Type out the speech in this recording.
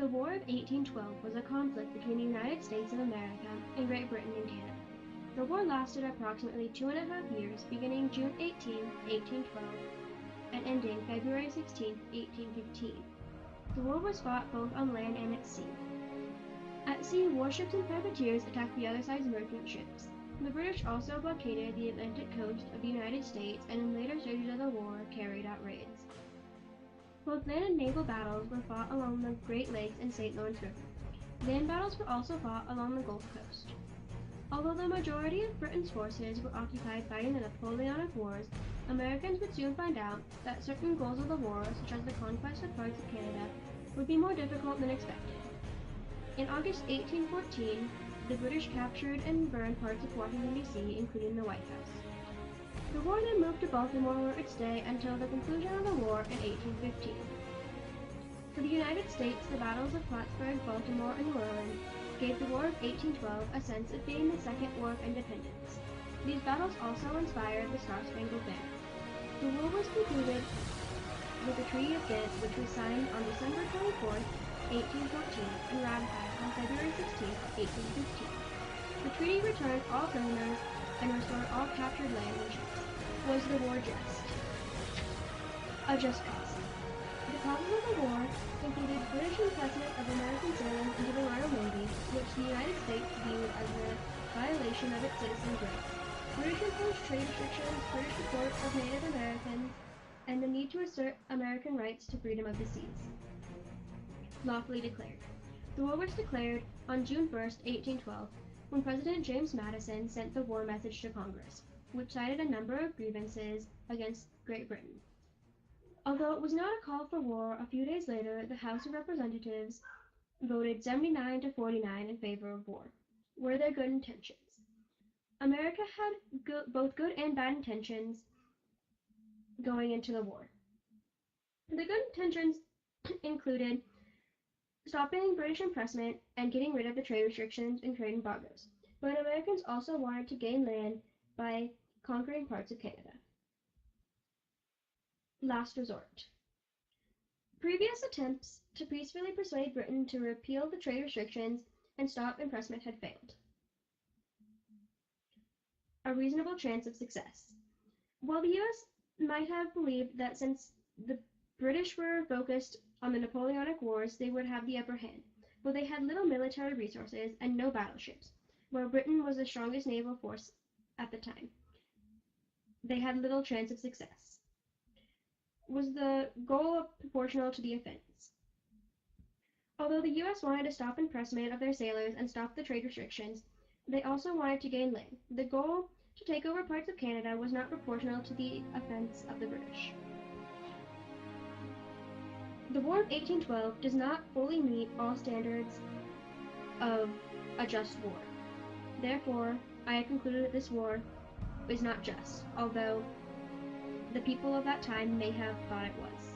The War of 1812 was a conflict between the United States of America and Great Britain and Canada. The war lasted approximately 2.5 years, beginning June 18, 1812, and ending February 16, 1815. The war was fought both on land and at sea. At sea, warships and privateers attacked the other side's merchant ships. The British also blockaded the Atlantic coast of the United States and in later stages of the war carried out raids. Both land and naval battles were fought along the Great Lakes and St. Lawrence River. Land battles were also fought along the Gulf Coast. Although the majority of Britain's forces were occupied fighting the Napoleonic Wars, Americans would soon find out that certain goals of the war, such as the conquest of parts of Canada, would be more difficult than expected. In August 1814, the British captured and burned parts of Washington, D.C., including the White House. The war then moved to Baltimore, where it would stay until the conclusion of the war in 1815. For the United States, the battles of Plattsburgh, Baltimore, and New Orleans gave the War of 1812 a sense of being the Second War of Independence. These battles also inspired the Star-Spangled Banner. The war was concluded with the Treaty of Ghent, which was signed on December 24, 1814, and ratified on February 16, 1815. The treaty returned all prisoners and restored all captured land and ships. Was the war just? A just cause. The causes of the war included British impressment of American sailors into the Royal Navy, which the United States viewed as a violation of its citizens' rights, British imposed trade restrictions, British support of Native Americans, and the need to assert American rights to freedom of the seas. Lawfully declared. The war was declared on June 1, 1812, when President James Madison sent the war message to Congress, which cited a number of grievances against Great Britain. Although it was not a call for war, a few days later, the House of Representatives voted 79 to 49 in favor of war. Were there good intentions? America had both good and bad intentions going into the war. The good intentions included stopping British impressment and getting rid of the trade restrictions and trade embargoes, but Americans also wanted to gain land by conquering parts of Canada. Last resort. Previous attempts to peacefully persuade Britain to repeal the trade restrictions and stop impressment had failed. A reasonable chance of success. While the U.S. might have believed that since the British were focused on the Napoleonic Wars, they would have the upper hand, but they had little military resources and no battleships, while Britain was the strongest naval force at the time. They had little chance of success. Was the goal proportional to the offense? Although the U.S. wanted to stop impressment of their sailors and stop the trade restrictions, they also wanted to gain land. The goal to take over parts of Canada was not proportional to the offense of the British. The War of 1812 does not fully meet all standards of a just war. Therefore, I have concluded that this war is not just, although the people of that time may have thought it was.